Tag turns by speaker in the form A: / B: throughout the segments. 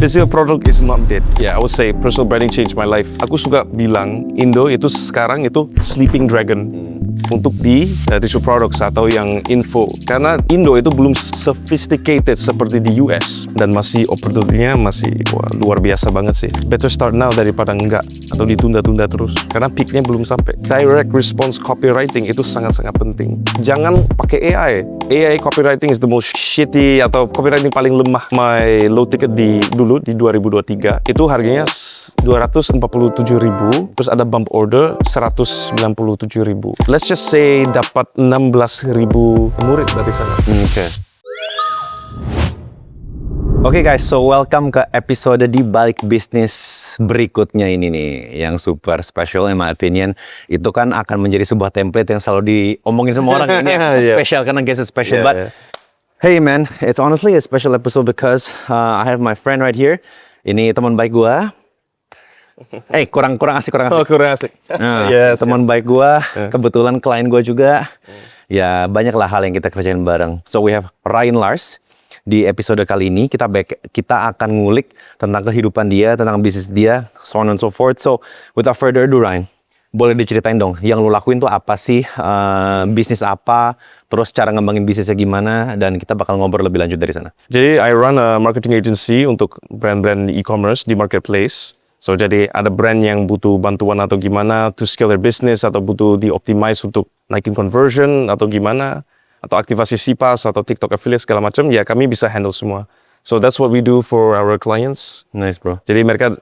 A: Physical product is not dead. Yeah, I would say personal branding changed my life. Aku suka bilang Indo itu sekarang itu sleeping dragon untuk di digital products atau yang info. Karena Indo itu belum sophisticated seperti di US dan masih opportunity-nya masih luar biasa banget sih. Better start now daripada enggak atau ditunda-tunda terus. Karena peak-nya belum sampai. Direct response copywriting itu sangat-sangat penting. Jangan pakai AI. AI copywriting is the most shitty atau copywriting paling lemah. My low ticket dulu di 2023 itu harganya 247.000, terus ada bump order 197.000. Let's just say dapat 16.000 murid dari sana.
B: Oke guys, so welcome ke episode di Balik Bisnis berikutnya ini nih, yang super special in my opinion. Itu kan akan menjadi sebuah template yang selalu diomongin semua orang. Ini episode spesial karena guys special, but hey man, it's honestly a special episode because I have my friend right here. Ini teman baik gua. Kurang asik.
A: Oh, kurang asik.
B: Teman baik gua, kebetulan klien gua juga. Ya, banyaklah hal yang kita kerjain bareng. So we have Ryan Lars. Di episode kali ini kita akan ngulik tentang kehidupan dia, tentang bisnis dia, so on and so forth. So without further ado, Ryan, boleh diceritain dong, yang lu lakuin tuh apa sih, bisnis apa, terus cara ngembangin bisnisnya gimana, dan kita bakal ngobrol lebih lanjut dari sana.
A: Jadi I run a marketing agency untuk brand-brand e-commerce di marketplace. So jadi ada brand yang butuh bantuan atau gimana to scale their business atau butuh di-optimize untuk naikin conversion atau gimana, atau aktivasi CPAS atau TikTok affiliate segala macam, ya kami bisa handle semua. So that's what we do for our clients.
B: Nice bro.
A: Jadi mereka,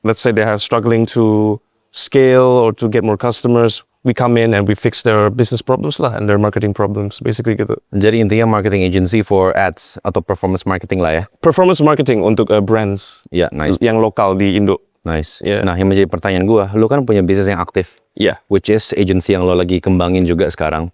A: let's say they are struggling to scale or to get more customers, we come in and we fix their business problems lah and their marketing problems, basically gitu.
B: Jadi intinya marketing agency for ads atau performance marketing lah ya?
A: Performance marketing untuk brands.
B: Ya, nice.
A: Yang lokal di Indo.
B: Nice.
A: Yeah.
B: Nah, yang menjadi pertanyaan gua, lu kan punya bisnis yang aktif.
A: Yeah.
B: Which is agency yang lo lagi kembangin juga sekarang.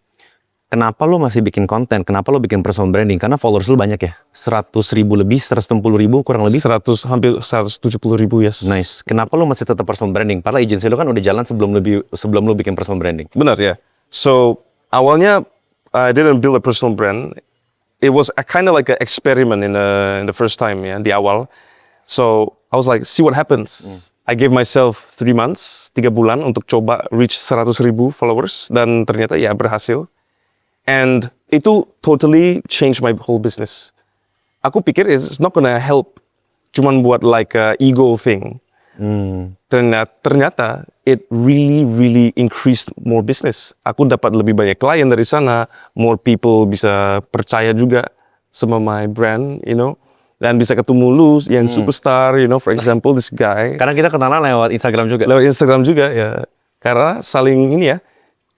B: Kenapa lo masih bikin konten? Kenapa lo bikin personal branding? Karena followers lo banyak ya? 100.000 lebih, 160.000 kurang lebih?
A: Hampir 170.000, yes.
B: Nice. Kenapa lo masih tetap personal branding? Padahal agency lo kan udah jalan sebelum lo bikin personal branding.
A: Benar ya. So, awalnya I didn't build a personal brand. It was kind of like an experiment in the first time ya, di awal. So, I was like, see what happens. I gave myself 3 months, 3 bulan untuk coba reach 100.000 followers. Dan ternyata ya berhasil. And itu totally changed my whole business. Aku pikir it's not gonna help, cuman buat like a ego thing. Ternyata it really increased more business. Aku dapat lebih banyak klien dari sana, more people bisa percaya juga sama my brand, you know, dan bisa ketemu lu yang superstar, you know, for example this guy.
B: Karena kita kenalan lewat Instagram juga.
A: Lewat Instagram juga ya, karena saling ini ya,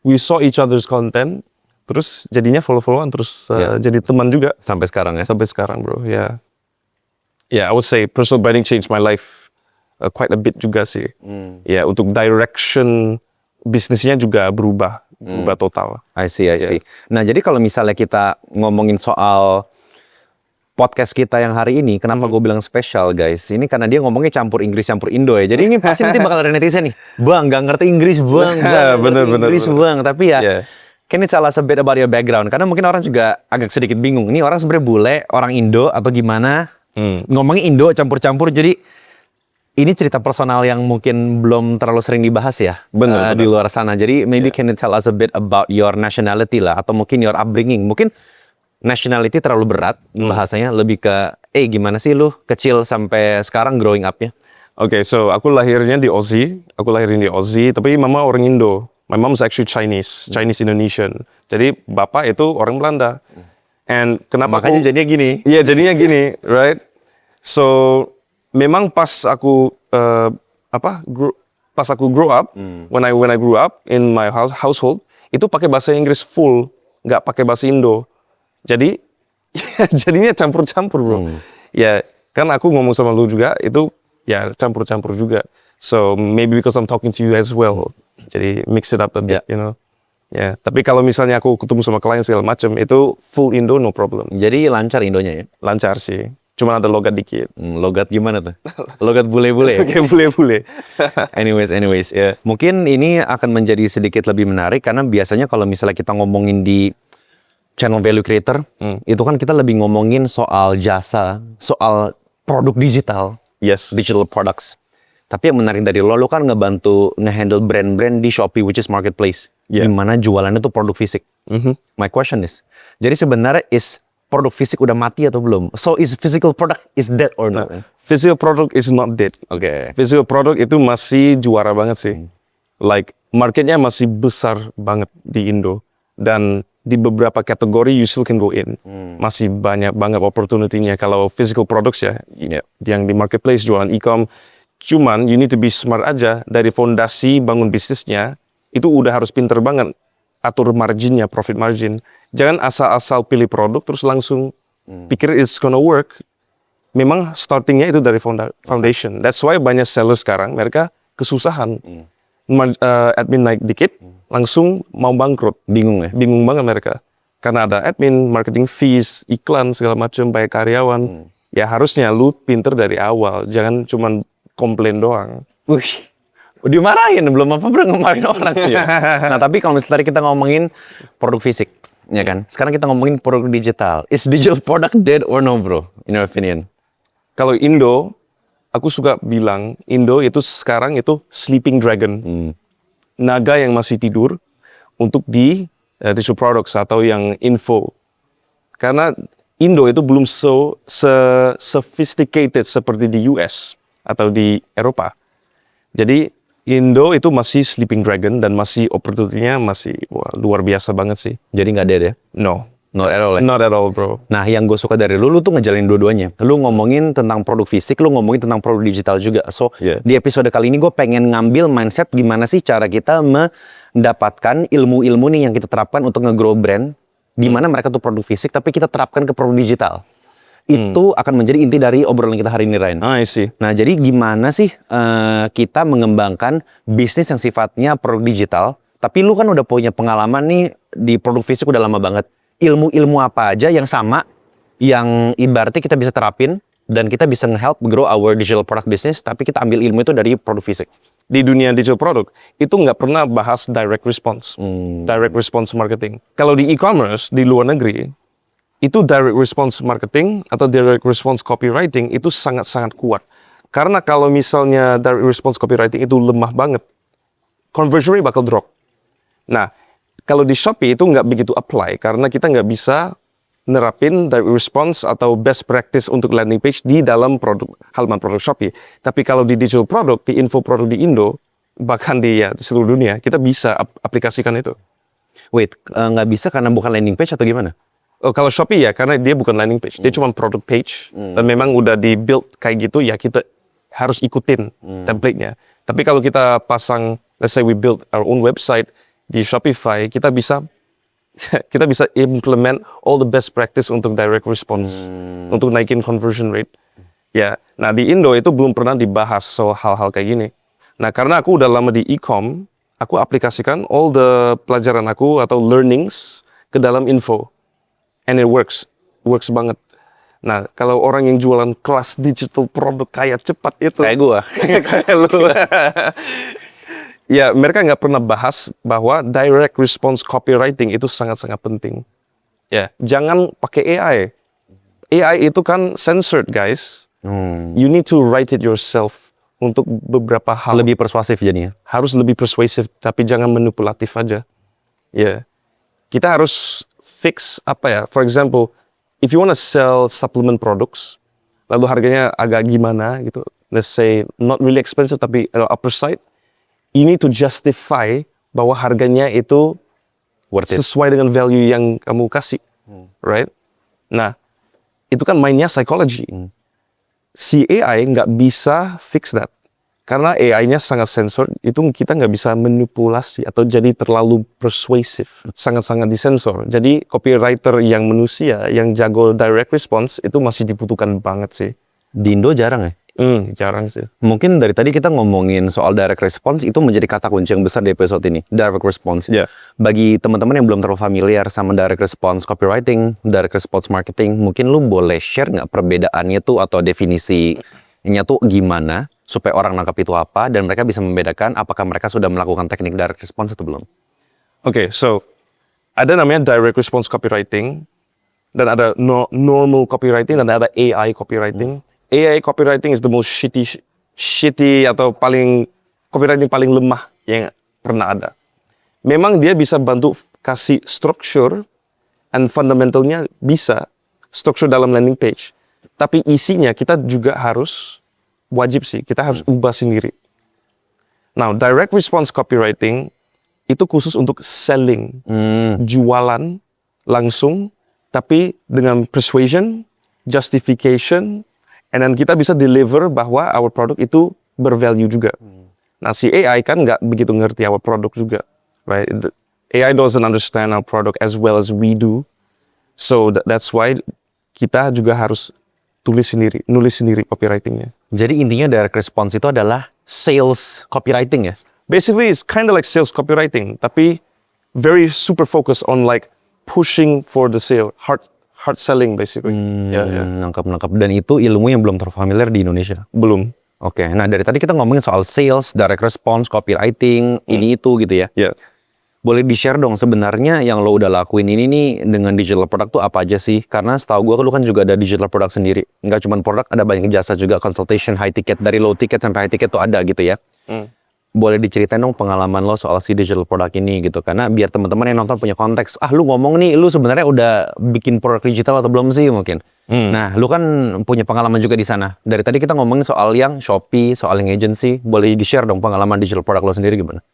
A: we saw each other's content. Terus jadinya follow-followan, terus jadi teman juga.
B: Sampai sekarang ya?
A: Sampai sekarang bro, ya. Yeah, I would say personal branding changed my life quite a bit juga sih. Ya, untuk direction bisnisnya juga berubah total.
B: I see. Nah, jadi kalau misalnya kita ngomongin soal podcast kita yang hari ini, kenapa gue bilang spesial guys? Ini karena dia ngomongnya campur Inggris, campur Indo ya. Jadi ini pasti nanti bakal ada netizen nih. Bang, gak ngerti Inggris bang.
A: Bener.
B: Bang. Tapi ya... Can you tell us a bit about your background? Karena mungkin orang juga agak sedikit bingung. Ini orang sebenarnya bule, orang Indo atau gimana? Ngomongnya Indo campur-campur. Jadi ini cerita personal yang mungkin belum terlalu sering dibahas ya.
A: Bener.
B: Di luar sana. Jadi maybe can you tell us a bit about your nationality lah, atau mungkin your upbringing? Mungkin nationality terlalu berat bahasanya. Lebih ke gimana sih lu kecil sampai sekarang growing up-nya?
A: Okay, so aku lahirnya di Aussie. Tapi mama orang Indo. My mom's actually Chinese Indonesian. Jadi bapak itu orang Belanda. And kenapa
B: makanya jadinya gini?
A: Iya, jadinya gini, right? So memang pas aku grow up, when I grew up in my household, itu pakai bahasa Inggris full, nggak pakai bahasa Indo. Jadi jadinya campur-campur, bro. Ya, kan aku ngomong sama lu juga itu ya campur-campur juga. So maybe because I'm talking to you as well. Jadi mix it up a bit, you know. Ya, tapi kalau misalnya aku ketemu sama klien segala macam, itu full Indo no problem.
B: Jadi lancar Indonya ya?
A: Lancar sih. Cuma ada logat dikit.
B: Logat gimana tuh? Logat bule-bule.
A: Kayak bule-bule.
B: anyways, ya. Mungkin ini akan menjadi sedikit lebih menarik karena biasanya kalau misalnya kita ngomongin di channel value creator, itu kan kita lebih ngomongin soal jasa, soal produk digital.
A: Yes.
B: digital products. Tapi yang menarik dari lo kan ngebantu ngehandle brand-brand di Shopee, which is marketplace.
A: Yeah.
B: Dimana jualannya tuh produk fisik. My question is, jadi sebenarnya produk fisik udah mati atau belum? So is physical product is dead or not?
A: Physical product is not dead.
B: Oke.
A: Physical product itu masih juara banget sih. Like marketnya masih besar banget di Indo dan di beberapa kategori you still can go in. Masih banyak banget opportunity-nya kalau physical products ya. Yang di marketplace jualan e-com. Cuman you need to be smart aja dari fondasi bangun bisnisnya itu udah harus pinter banget atur marginnya, profit margin. Jangan asal-asal pilih produk terus langsung pikir it's gonna work. Memang startingnya itu dari foundation. That's why banyak sellers sekarang mereka kesusahan. Admin naik dikit, langsung mau bangkrut.
B: Bingung ya?
A: Bingung banget mereka. Karena ada admin, marketing fees, iklan, segala macam, bayar karyawan. Ya harusnya lu pinter dari awal. Jangan cuman komplain doang.
B: Wih, dimarahin belum apa ngomongin orang ya. Nah tapi kalau misalnya tadi kita ngomongin produk fisik, ya kan? Sekarang kita ngomongin produk digital. Is digital product dead or no, bro? In your opinion?
A: Kalau Indo, aku suka bilang Indo itu sekarang itu sleeping dragon, naga yang masih tidur untuk di digital products atau yang info. Karena Indo itu belum sophisticated seperti di US atau di Eropa. Jadi Indo itu masih sleeping dragon dan masih opportunity-nya masih luar biasa banget sih.
B: Jadi nggak dead ya?
A: No.
B: Not at all ya?
A: Not at all, bro.
B: Nah, yang gue suka dari lu tuh ngejalin dua-duanya. Lu ngomongin tentang produk fisik, lu ngomongin tentang produk digital juga. So, di episode kali ini gue pengen ngambil mindset gimana sih cara kita mendapatkan ilmu-ilmu nih yang kita terapkan untuk nge-grow brand. Di mana mereka tuh produk fisik, tapi kita terapkan ke produk digital. Itu akan menjadi inti dari obrolan kita hari ini, Ryan.
A: I see.
B: Nah, jadi gimana sih kita mengembangkan bisnis yang sifatnya produk digital, tapi lu kan udah punya pengalaman nih di produk fisik udah lama banget. Ilmu-ilmu apa aja yang sama, yang ibaratnya kita bisa terapin, dan kita bisa nge-help grow our digital product business, tapi kita ambil ilmu itu dari produk fisik.
A: Di dunia digital product, itu nggak pernah bahas direct response. Direct response marketing. Kalau di e-commerce, di luar negeri, itu direct response marketing atau direct response copywriting itu sangat-sangat kuat. Karena kalau misalnya direct response copywriting itu lemah banget, conversion rate bakal drop. Nah, kalau di Shopee itu nggak begitu apply karena kita nggak bisa nerapin direct response atau best practice untuk landing page di dalam halaman produk Shopee. Tapi kalau di digital product, di info produk di Indo, bahkan di seluruh dunia, kita bisa aplikasikan itu.
B: Wait, nggak bisa karena bukan landing page atau gimana?
A: Oh, kalau Shopee ya, karena dia bukan landing page, dia cuma product page. Dan memang udah di-build kayak gitu, ya kita harus ikutin template-nya. Tapi kalau kita pasang, let's say we build our own website, di Shopify, kita bisa implement all the best practice untuk direct response, untuk naikin conversion rate. Ya, nah di Indo itu belum pernah dibahas soal hal-hal kayak gini. Nah, karena aku udah lama di e-com, aku aplikasikan all the pelajaran aku atau learnings ke dalam info. And it works banget. Nah, kalau orang yang jualan kelas digital produk kayak cepat itu.
B: Kayak gua.
A: Kayak lu. Ya, mereka nggak pernah bahas bahwa direct response copywriting itu sangat-sangat penting. Ya, jangan pakai AI. AI itu kan censored, guys. You need to write it yourself untuk beberapa hal.
B: Lebih persuasif jadinya.
A: Harus lebih persuasif, tapi jangan manipulatif aja. Ya, kita harus fix apa ya? For example, if you wanna sell supplement products, lalu harganya agak gimana gitu. Let's say not really expensive tapi upper side. You need to justify bahwa harganya itu sesuai dengan value yang kamu kasih, right? Nah, itu kan mainnya psychology. Si AI nggak bisa fix that. Karena AI-nya sangat sensor, itu kita nggak bisa manipulasi atau jadi terlalu persuasif. Sangat-sangat disensor. Jadi copywriter yang manusia, yang jago direct response, itu masih dibutuhkan banget sih.
B: Di Indo jarang ya?
A: Jarang sih.
B: Mungkin dari tadi kita ngomongin soal direct response, itu menjadi kata kunci yang besar di episode ini. Direct response.
A: Yeah.
B: Bagi teman-teman yang belum terlalu familiar sama direct response copywriting, direct response marketing, mungkin lu boleh share nggak perbedaannya tuh atau definisinya tuh gimana supaya orang nangkap itu apa dan mereka bisa membedakan apakah mereka sudah melakukan teknik direct response atau belum?
A: Oke, so ada namanya direct response copywriting dan ada normal copywriting dan ada AI copywriting. AI copywriting is the most shitty atau copywriting paling lemah yang pernah ada. Memang dia bisa bantu kasih structure and fundamentalnya bisa structure dalam landing page. Tapi isinya kita juga harus wajib sih, kita harus ubah sendiri. Now, direct response copywriting itu khusus untuk selling, jualan langsung, tapi dengan persuasion, justification, and then kita bisa deliver bahwa our product itu bervalue juga. Nah, si AI kan nggak begitu ngerti our product juga, right? The AI doesn't understand our product as well as we do, so that's why kita juga harus nulis sendiri copywritingnya.
B: Jadi intinya direct response itu adalah sales copywriting ya?
A: Basically, it's kind of like sales copywriting, tapi very super focused on like pushing for the sale, hard selling basically.
B: Nangkap. Dan itu ilmu yang belum terfamiliar di Indonesia?
A: Belum.
B: Oke, nah dari tadi kita ngomongin soal sales, direct response, copywriting, ini itu gitu ya?
A: Yeah.
B: Boleh di-share dong sebenarnya yang lo udah lakuin ini nih dengan digital product tuh apa aja sih? Karena setahu gue lo kan juga ada digital product sendiri. Nggak cuma produk, ada banyak jasa juga, consultation, high ticket, dari low ticket sampai high ticket tuh ada gitu ya. Boleh diceritain dong pengalaman lo soal si digital product ini gitu. Karena biar teman-teman yang nonton punya konteks, lu ngomong nih, lu sebenarnya udah bikin produk digital atau belum sih mungkin? Nah, lu kan punya pengalaman juga di sana. Dari tadi kita ngomongin soal yang Shopee, soal yang agency. Boleh di-share dong pengalaman digital product lo sendiri gimana?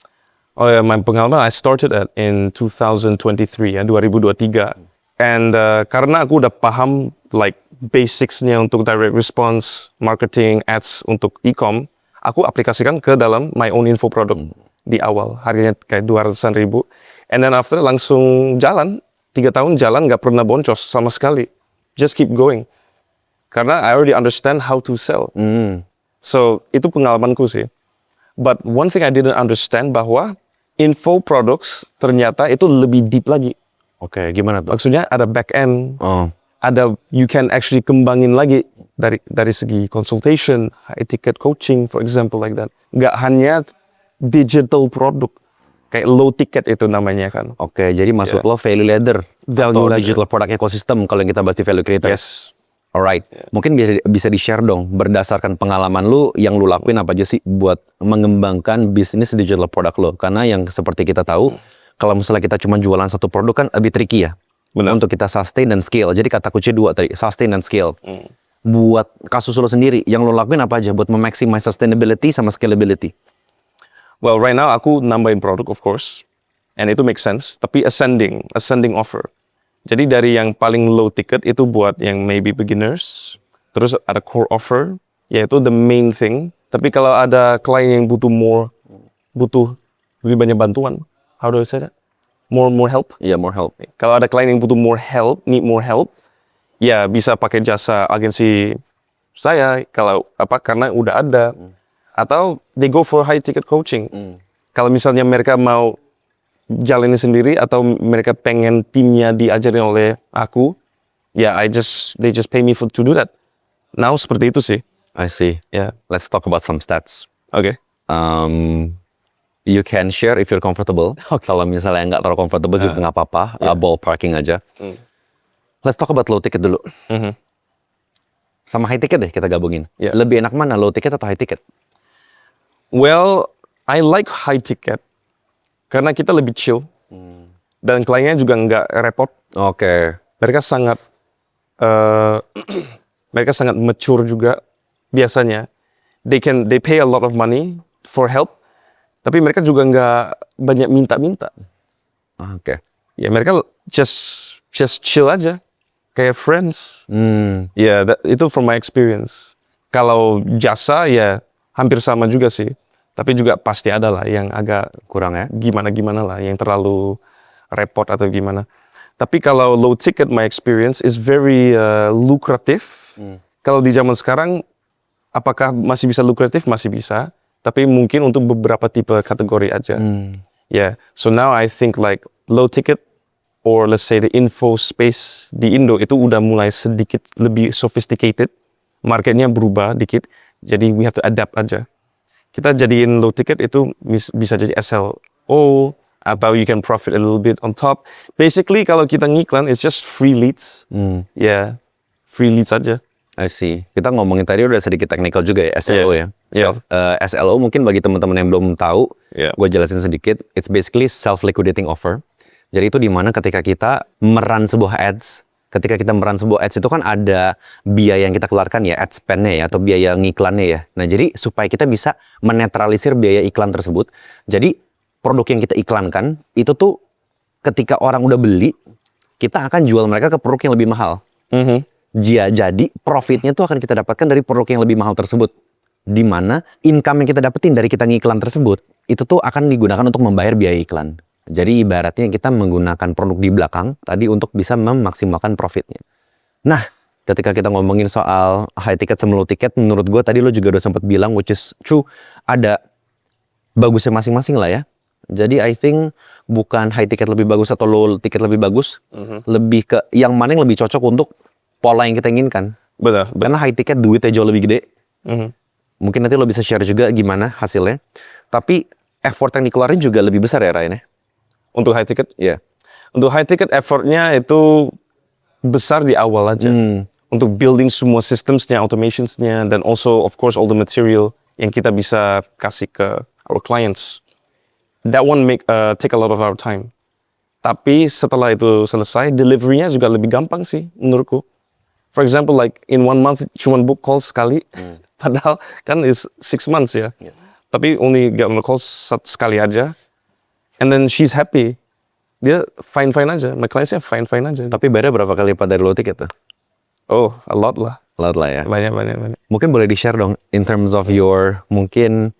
A: Oh ya, my pengalaman I started in 2023 ya, 2023. And karena aku udah paham like basicsnya untuk direct response, marketing, ads untuk e-com, aku aplikasikan ke dalam my own info product di awal. Harganya kayak 200-an ribu. And then after langsung jalan, 3 tahun jalan nggak pernah boncos sama sekali. Just keep going. Karena I already understand how to sell. So itu pengalamanku sih. But one thing I didn't understand bahwa info products ternyata itu lebih deep lagi.
B: Oke, gimana tuh?
A: Maksudnya ada back end, ada you can actually kembangin lagi dari segi consultation, high ticket coaching, for example like that. Nggak hanya digital product, kayak low ticket itu namanya kan.
B: Oke, jadi maksud lo value ladder atau
A: ladder.
B: digital product ecosystem kalau yang kita bahas di value creator.
A: Yes.
B: Alright, mungkin bisa di-share dong berdasarkan pengalaman lu yang lu lakuin apa aja sih buat mengembangkan bisnis digital product lo. Karena yang seperti kita tahu, kalau misalnya kita cuma jualan satu produk kan lebih tricky ya.
A: Benar.
B: Untuk kita sustain dan scale. Jadi kata kunci 2 tadi, sustain dan scale. Buat kasus lo sendiri, yang lo lakuin apa aja buat memaximize sustainability sama scalability?
A: Well, right now aku nambahin produk of course, and itu make sense. Tapi ascending offer. Jadi dari yang paling low ticket itu buat yang maybe beginners, terus ada core offer, yaitu the main thing. Tapi kalau ada klien yang butuh lebih banyak bantuan, how do I say that? More help?
B: Yeah, more help.
A: Kalau ada klien yang butuh need more help, ya bisa pakai jasa agensi saya karena udah ada. Atau they go for high ticket coaching. Kalau misalnya mereka mau jalanin sendiri atau mereka pengen timnya diajarin oleh aku, ya they just pay me to do that. Now seperti itu sih.
B: I see.
A: Yeah.
B: Let's talk about some stats.
A: Okay.
B: You can share if you're comfortable. Kalau misalnya nggak terlalu comfortable juga nggak apa-apa. Ballparking aja. Let's talk about low ticket dulu. Sama high ticket deh kita gabungin.
A: Yeah.
B: Lebih enak mana, low ticket atau high ticket?
A: Well, I like high ticket karena kita lebih chill dan kliennya juga nggak repot.
B: Oke.
A: Mereka sangat mature juga biasanya. They pay a lot of money for help, tapi mereka juga nggak banyak minta-minta.
B: Oke.
A: Ya mereka just chill aja, kayak friends. Ya itu from my experience. Kalau jasa ya hampir sama juga sih. Tapi juga pasti ada lah yang agak
B: Kurang ya?
A: gimana lah, yang terlalu repot atau gimana. Tapi kalau low ticket, my experience is very lukratif. Kalau di zaman sekarang, apakah masih bisa lukratif? Masih bisa. Tapi mungkin untuk beberapa tipe kategori aja. Yeah. So now I think like low ticket, or let's say the info space di Indo itu udah mulai sedikit lebih sophisticated. Marketnya berubah dikit. Jadi we have to adapt aja. Kita jadiin low ticket itu bisa jadi SLO, atau you can profit a little bit on top. Basically kalau kita ngiklan, it's just free leads. Yeah, free leads aja.
B: I see. Kita ngomongin tadi udah sedikit technical juga ya, SLO ya.
A: Yeah.
B: SLO mungkin bagi teman-teman yang belum tahu,
A: Yeah.
B: gue jelasin sedikit. It's basically self-liquidating offer. Jadi itu dimana ketika kita meran sebuah ads, ketika kita meran sebuah ads itu kan ada biaya yang kita keluarkan ya, ad spend-nya ya, atau biaya ngiklannya ya. Nah jadi supaya kita bisa menetralisir biaya iklan tersebut, jadi produk yang kita iklankan, itu tuh ketika orang udah beli, kita akan jual mereka ke produk yang lebih mahal. Jadi profitnya tuh akan kita dapatkan dari produk yang lebih mahal tersebut. Di mana income yang kita dapetin dari kita ngiklan tersebut, itu tuh akan digunakan untuk membayar biaya iklan. Jadi ibaratnya kita menggunakan produk di belakang tadi untuk bisa memaksimalkan profitnya. Nah, ketika kita ngomongin soal high ticket sama low ticket, menurut gue tadi lo juga udah sempat bilang, which is true, ada bagusnya masing-masing lah ya. Jadi I think bukan high ticket lebih bagus atau low ticket lebih bagus, lebih ke yang mana yang lebih cocok untuk pola yang kita inginkan.
A: Benar.
B: Karena high ticket duitnya jauh lebih gede. Mungkin nanti lo bisa share juga gimana hasilnya. Tapi effort yang dikeluarin juga lebih besar ya Ryan ya?
A: Untuk high ticket?
B: Iya.
A: Untuk high ticket effortnya itu besar di awal aja. Untuk building semua systemsnya, automationsnya, dan also of course all the material yang kita bisa kasih ke our clients. That one take a lot of our time. Tapi setelah itu selesai, delivery-nya juga lebih gampang sih menurutku. For example, like in 1 month cuma book call sekali, padahal kan is 6 months ya. Tapi only get on the call sekali aja, and then she's happy. Dia fine-fine aja, my clients-nya fine-fine aja.
B: Tapi bayarnya berapa kali lipat dari low ticket tuh?
A: Oh, a lot lah.
B: Lot lah ya.
A: Banyak.
B: Mungkin boleh di-share dong in terms of your mungkin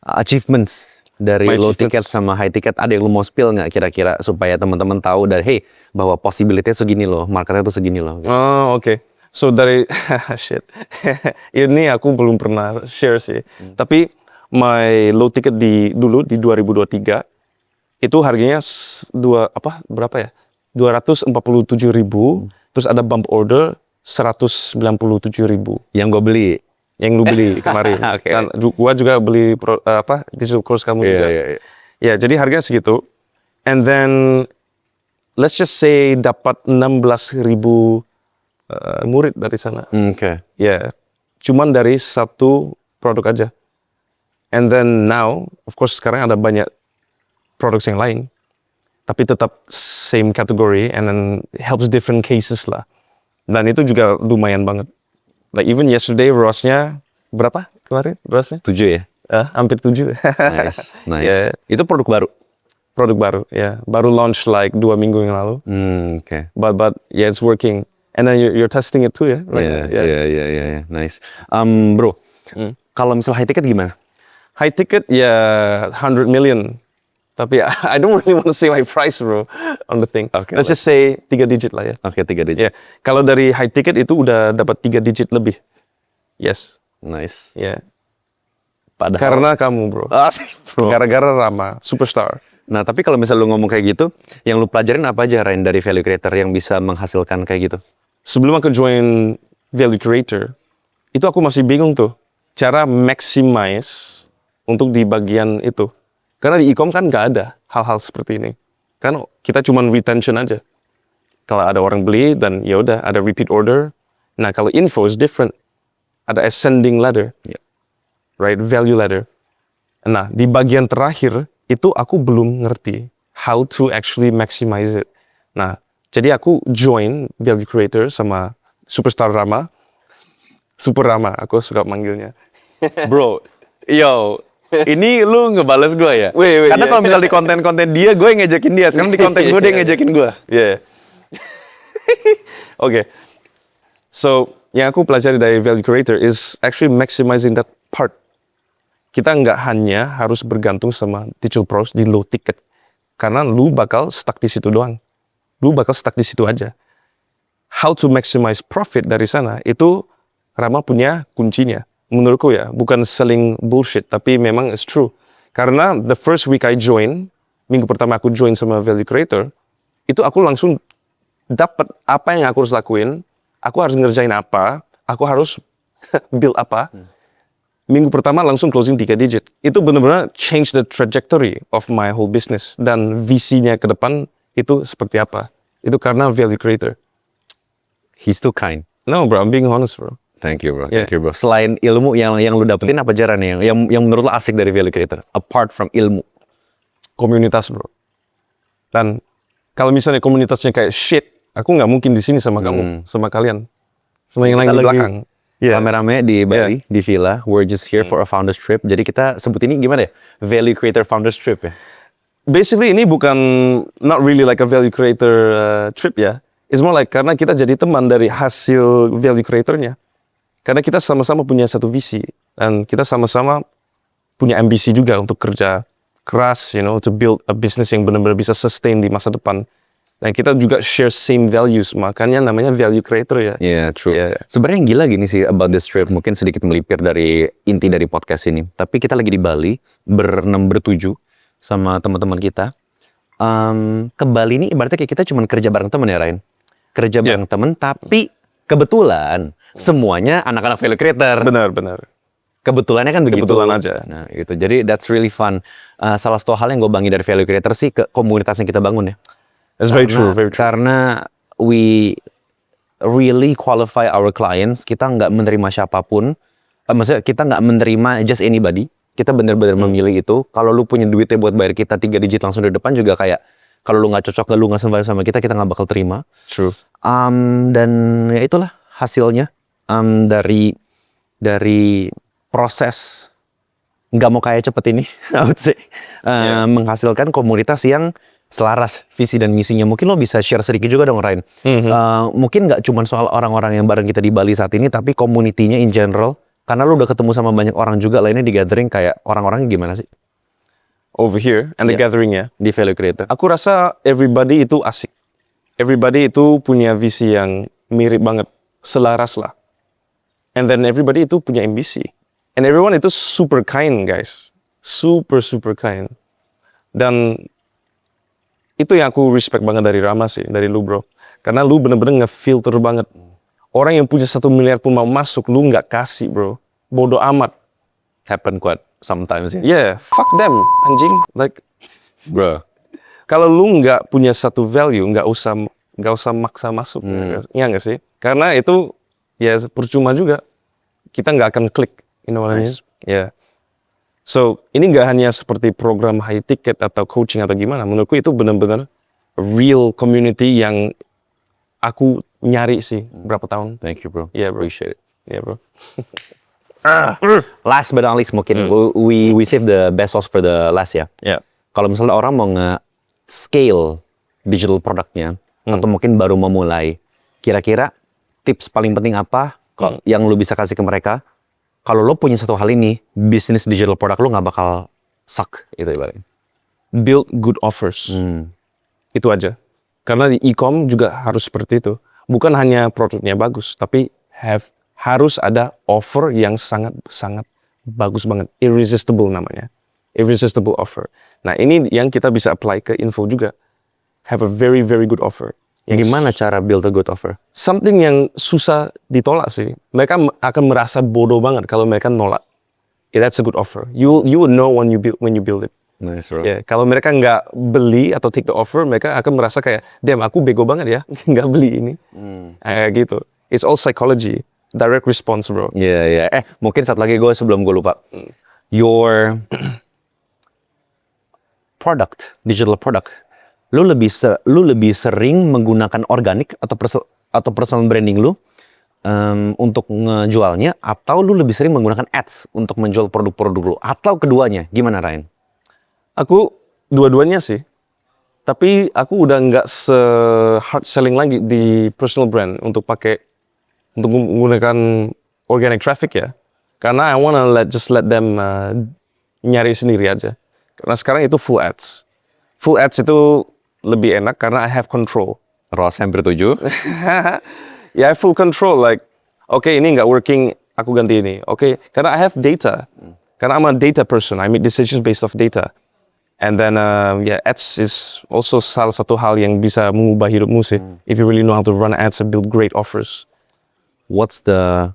B: achievements dari
A: My
B: low
A: achievements.
B: ticket sama high ticket. Ada yang lu mau spill nggak kira-kira supaya teman-teman tahu dari hey bahwa possibility-nya segini loh, marketnya tuh segini loh.
A: Oh, oke. So dari shit. Ini aku belum pernah share sih. Tapi my low ticket dulu di 2023 itu harganya berapa ya? 247.000. Terus ada bump order 197.000
B: Yang gue beli.
A: yang lu beli kemarin.
B: Oke.
A: Dan gua juga beli digital course kamu juga.
B: Iya.
A: Ya, jadi harganya segitu. And then let's just say dapat 16.000 murid dari sana.
B: Oke.
A: Ya, cuman dari satu produk aja. And then now, of course sekarang ada banyak produk yang lain. Tapi tetap same category and then helps different cases lah. Dan itu juga lumayan banget. Like even yesterday ROAS-nya berapa kemarin ROAS-nya?
B: 7 ya?
A: Hampir 7.
B: Nice.
A: Yeah.
B: Itu produk baru?
A: Produk baru, ya. Baru launch like 2 minggu yang lalu.
B: Oke.
A: But yeah, it's working. And then you're testing it too ya? Right?
B: Iya. Nice. Bro, kalau misal high ticket gimana?
A: High ticket ya 100 million. Tapi I don't really want to say my price bro on the thing.
B: Okay,
A: Let's just say 3 digit lah ya.
B: Oke, 3 digit.
A: Ya, kalau dari high ticket itu udah dapat 3 digit lebih. Yes.
B: Nice.
A: Ya.
B: Padahal
A: Karena kamu bro.
B: Asik, bro.
A: Gara-gara Rama, superstar.
B: Nah, tapi kalau misal lu ngomong kayak gitu, yang lu pelajarin apa aja Ryan dari value creator yang bisa menghasilkan kayak gitu?
A: Sebelum aku join value creator, itu aku masih bingung tuh cara maximize untuk di bagian itu. Karena di e-com kan nggak ada hal-hal seperti ini. Kan kita cuma retention aja. Kalau ada orang beli dan ya udah ada repeat order. Nah kalau info is different. Ada ascending ladder, right? Value ladder. Nah di bagian terakhir itu aku belum ngerti how to actually maximize it. Nah jadi aku join value creator sama Superstar Rama. Super Rama, aku suka manggilnya.
B: Bro, yo, ini lu ngebales gue ya?
A: Wait,
B: Karena
A: yeah.
B: kalau misal di konten-konten dia, gue yang ngejekin dia. Sekarang di konten gue, dia yang ngejekin gue.
A: Yeah. Okay. So, yang aku pelajari dari value creator is actually maximizing that part. Kita nggak hanya harus bergantung sama digital products di low ticket. Karena lu bakal stuck di situ doang. Lu bakal stuck di situ aja. How to maximize profit dari sana, itu Rama punya kuncinya. Menurutku ya, bukan selling bullshit, tapi memang it's true. Karena the first week I join, minggu pertama aku join sama value creator, itu aku langsung dapat apa yang aku harus lakuin, aku harus ngerjain apa, aku harus build apa. Minggu pertama langsung closing 3 digit. Itu benar-benar change the trajectory of my whole business. Dan visinya ke depan itu seperti apa. Itu karena value creator.
B: He's too kind.
A: No bro, I'm being honest bro.
B: Thank you bro.
A: Yeah.
B: Thank you bro. Selain ilmu yang lu dapetin apa Jaran nih? Yang menurut lu asik dari value creator? Apart from ilmu.
A: Komunitas bro. Dan kalau misalnya komunitasnya kayak shit, aku nggak mungkin di sini sama kamu, sama kalian, sama yang lain
B: Kita
A: di
B: lagi
A: belakang. Yeah.
B: Rame-rame di Bali, di villa. We're just here for a founders trip. Jadi kita sebut ini gimana ya? Value creator founders trip ya?
A: Basically ini bukan not really like a value creator trip ya. It's more like karena kita jadi teman dari hasil value creatornya. Karena kita sama-sama punya satu visi dan kita sama-sama punya ambisi juga untuk kerja keras, to build a business yang benar-benar bisa sustain di masa depan. Dan kita juga share same values, makanya namanya value creator ya.
B: Yeah, true.
A: Yeah.
B: Sebenarnya yang gila gini sih about this trip, mungkin sedikit melipir dari inti dari podcast ini. Tapi kita lagi di Bali, bertujuh sama teman-teman kita. Ke Bali ini ibaratnya kayak kita cuma kerja bareng teman ya, Ryan. Kerja bareng teman, tapi kebetulan semuanya anak-anak value creator.
A: Benar.
B: Kebetulannya kan begitu.
A: Kebetulan aja.
B: Nah, gitu. Jadi that's really fun. Salah satu hal yang gue bangga dari value creator sih ke komunitas yang kita bangun ya.
A: That's very true.
B: Karena we really qualify our clients. Kita nggak menerima siapapun. Maksudnya kita nggak menerima just anybody. Kita benar-benar memilih itu. Kalau lu punya duitnya buat bayar kita 3 digit langsung di depan juga kayak kalau lu nggak cocok, lu nggak sembari sama kita nggak bakal terima.
A: True.
B: Dan ya itulah hasilnya dari proses nggak mau kaya cepet ini, I would say, menghasilkan komunitas yang selaras visi dan misinya. Mungkin lo bisa share sedikit juga dong, Ryan. Mungkin nggak cuma soal orang-orang yang bareng kita di Bali saat ini, tapi community-nya in general. Karena lo udah ketemu sama banyak orang juga lainnya di gathering, kayak orang-orangnya gimana sih?
A: Over here and the gathering ya.
B: Di value creator.
A: Aku rasa everybody itu asik. Everybody itu punya visi yang mirip banget, selaras lah. And then everybody itu punya ambisi. And everyone itu super kind, guys. Super kind. Dan itu yang aku respect banget dari Rama sih, dari lu bro. Karena lu bener-bener nge-filter banget. Orang yang punya 1 miliar pun mau masuk, lu nggak kasih bro. Bodoh amat.
B: Happen quite sometimes ya.
A: Yeah, fuck them, anjing. Like,
B: Bro.
A: kalau lu nggak punya satu value, nggak usah maksa masuk. Ya nggak sih? Karena itu ya percuma juga. Kita nggak akan klik. You know what I mean? Yeah. So, ini nggak hanya seperti program high ticket atau coaching atau gimana. Menurutku itu benar-benar real community yang aku nyari sih berapa tahun.
B: Thank you bro.
A: Yeah, bro.
B: Appreciate it.
A: Yeah, bro.
B: Last but not least, mungkin we save the best sauce for the last ya.
A: Yeah.
B: Kalau misalnya orang mau nge-scale digital produknya, atau mungkin baru mau mulai, kira-kira tips paling penting apa yang lu bisa kasih ke mereka? Kalau lo punya satu hal ini, bisnis digital produk lo nggak bakal suck, itu ibaratnya.
A: Build good offers. Itu aja. Karena di e-com juga harus seperti itu. Bukan hanya produknya bagus, tapi harus ada offer yang sangat bagus banget. Irresistible namanya. Irresistible offer. Nah ini yang kita bisa apply ke info juga. Have a very good offer.
B: Gimana cara build a good offer?
A: Something yang susah ditolak sih. Mereka akan merasa bodoh banget kalau mereka nolak. Yeah, that's a good offer. You would know when you build it.
B: Nice bro.
A: Yeah, kalau mereka nggak beli atau take the offer, mereka akan merasa kayak, damn aku bego banget ya, nggak beli ini. Gitu. It's all psychology. Direct response bro.
B: Iya. Mungkin satu lagi sebelum gue lupa. Your product, digital product. Lu lebih sering menggunakan organik atau personal branding lu untuk ngejualnya, atau lu lebih sering menggunakan ads untuk menjual produk-produk lu, atau keduanya? Gimana Ryan?
A: Aku dua-duanya sih. Tapi aku udah nggak hard selling lagi di personal brand untuk menggunakan organic traffic ya. Karena I wanna let them nyari sendiri aja. Karena sekarang itu full ads. Full ads itu lebih enak karena I have control.
B: Ros hampir 7.
A: I have full control. Like, okay, ini nggak working, aku ganti ini. Okay, karena I have data. Karena I'm a data person. I make decisions based off data. And then, ads is also salah satu hal yang bisa mengubah hidupmu sih. If you really know how to run ads and build great offers.
B: What's the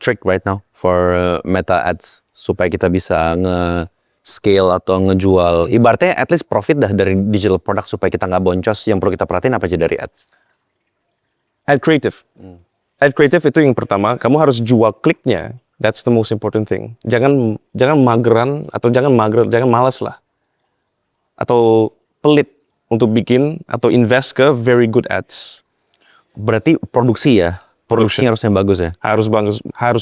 B: trick right now for Meta Ads supaya kita bisa nge-scale atau ngejual, ibaratnya at least profit dah dari digital product supaya kita nggak boncos? Yang perlu kita perhatiin apa aja dari ads?
A: Ad creative. ad creative itu yang pertama, kamu harus jual kliknya. That's the most important thing. Jangan mageran atau jangan malas lah. Atau pelit untuk bikin atau invest ke very good ads.
B: Berarti produksi ya? Produksinya harusnya bagus ya?
A: Harus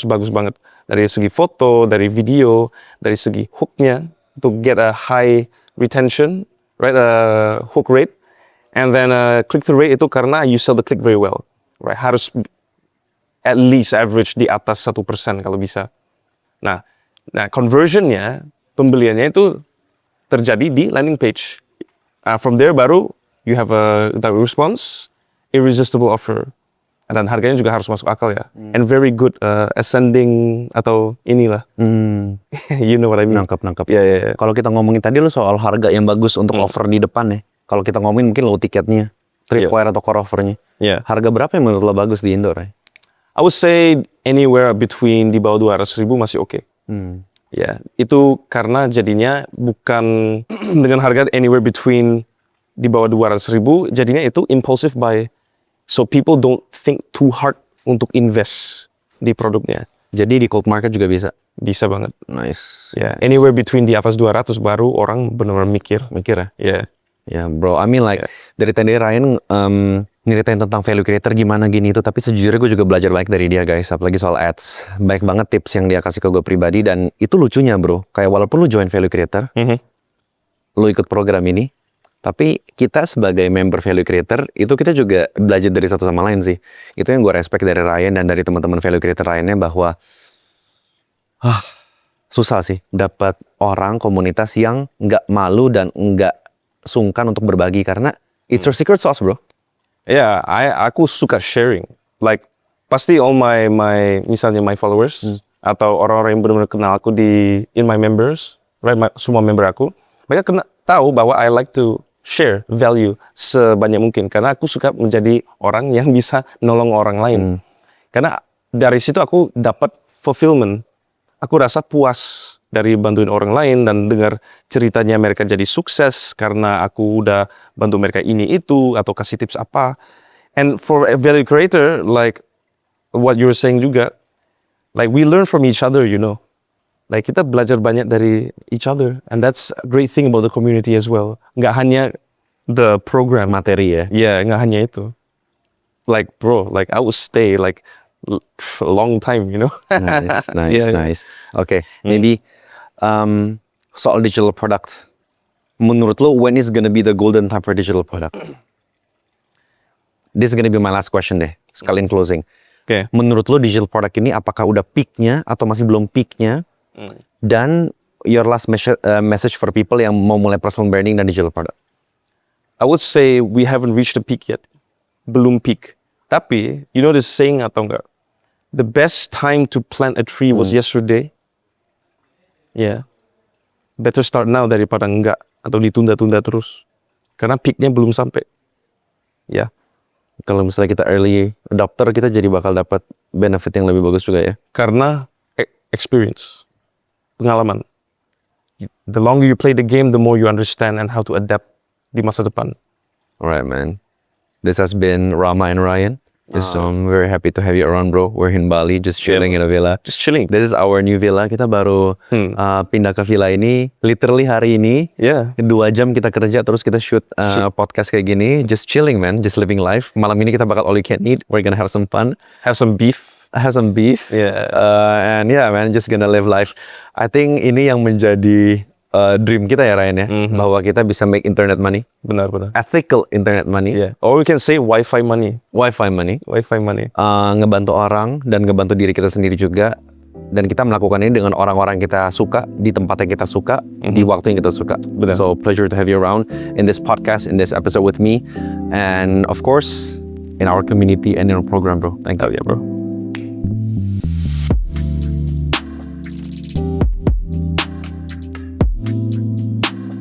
A: bagus banget. Dari segi foto, dari video, dari segi hooknya, to get a high retention, right? Hook rate. And then click-through rate itu karena you sell the click very well. Right? Harus at least average di atas 1% kalau bisa. Nah conversionnya, pembeliannya itu terjadi di landing page. From there baru you have a response, irresistible offer. Dan harganya juga harus masuk akal ya. And very good ascending atau inilah. You know what I mean?
B: Nangkep.
A: Yeah.
B: Kalau kita ngomongin tadi lo soal harga yang bagus untuk offer di depan ya. Kalau kita ngomongin mungkin low tiketnya, tripwire atau core offernya.
A: Yeah.
B: Harga berapa yang menurut lo bagus di Indo, Ray?
A: I would say anywhere between di bawah 200.000 masih oke. Ya, itu karena jadinya bukan dengan harga anywhere between di bawah 200.000, jadinya itu impulsive buy. So people don't think too hard untuk invest di produknya.
B: Jadi di cold market juga bisa?
A: Bisa banget.
B: Nice.
A: Ya, anywhere between di atas 200 baru orang benar-benar mikir.
B: Mikir ya?
A: Ya.
B: Ya bro, I mean like dari tadi Ryan nyeritain tentang value creator gimana gini itu, tapi sejujurnya gue juga belajar banyak dari dia guys, apalagi soal ads. Baik banget tips yang dia kasih ke gue pribadi, dan itu lucunya bro, kayak walaupun lu join value creator, lu ikut program ini, tapi kita sebagai member value creator, itu kita juga belajar dari satu sama lain sih. Itu yang gue respect dari Ryan dan dari teman-teman value creator lainnya, bahwa susah sih dapat orang komunitas yang nggak malu dan nggak sungkan untuk berbagi, karena it's your secret sauce bro.
A: Ya, aku suka sharing. Like pasti all my misalnya my followers atau orang-orang yang benar-benar kenal aku in my members, right? Semua member aku, mereka tahu bahwa I like to share value sebanyak mungkin, karena aku suka menjadi orang yang bisa nolong orang lain. Karena dari situ aku dapat fulfillment. Aku rasa puas dari bantuin orang lain dan dengar ceritanya mereka jadi sukses karena aku udah bantu mereka ini itu atau kasih tips apa. And for a value creator, like what you were saying juga, like we learn from each other, you know. Like kita belajar banyak dari each other, and that's a great thing about the community as well. Nggak hanya the program,
B: Materi ya.
A: yeah, nggak hanya itu. Like bro, like I would stay like a long time, you know.
B: Nice. Oke, maybe soal digital product, menurut lo when is gonna be the golden time for digital product? This is gonna be my last question deh, sekalian closing.
A: Oke.
B: Menurut lo digital product ini apakah udah peaknya atau masih belum peaknya? Dan your last message for people yang mau mulai personal branding dan digital product?
A: I would say we haven't reached the peak yet. Belum peak. Tapi, you know this saying atau enggak? The best time to plant a tree was yesterday. Yeah. Better start now daripada enggak. Atau ditunda-tunda terus. Karena peaknya belum sampai. Ya.
B: Kalau misalnya kita early adopter, kita jadi bakal dapat benefit yang lebih bagus juga ya.
A: Karena experience. Pengalaman. The longer you play the game, the more you understand and how to adapt di masa depan.
B: Alright man. This has been Rama and Ryan. So I'm very happy to have you around bro. We're in Bali, just chilling in a villa.
A: Just chilling.
B: This is our new villa. Kita baru pindah ke villa ini literally hari ini.
A: Yeah.
B: 2 jam kita kerja, terus kita shoot podcast kayak gini. Just chilling man, just living life. Malam ini kita bakal all you can eat. We're gonna have some fun.
A: Have some beef.
B: Yeah. And yeah man, just gonna live life. I think ini yang menjadi dream kita ya Ryan ya, bahwa kita bisa make internet money.
A: Benar.
B: Ethical internet money.
A: Yeah. Or we can say Wi-Fi money.
B: Wi-Fi money. Ngebantu orang dan ngebantu diri kita sendiri juga. Dan kita melakukan ini dengan orang-orang kita suka, di tempat yang kita suka, di waktu yang kita suka.
A: Benar.
B: So pleasure to have you around in this podcast, in this episode with me. And of course, in our community and in our program bro. Thank you.
A: Yeah bro.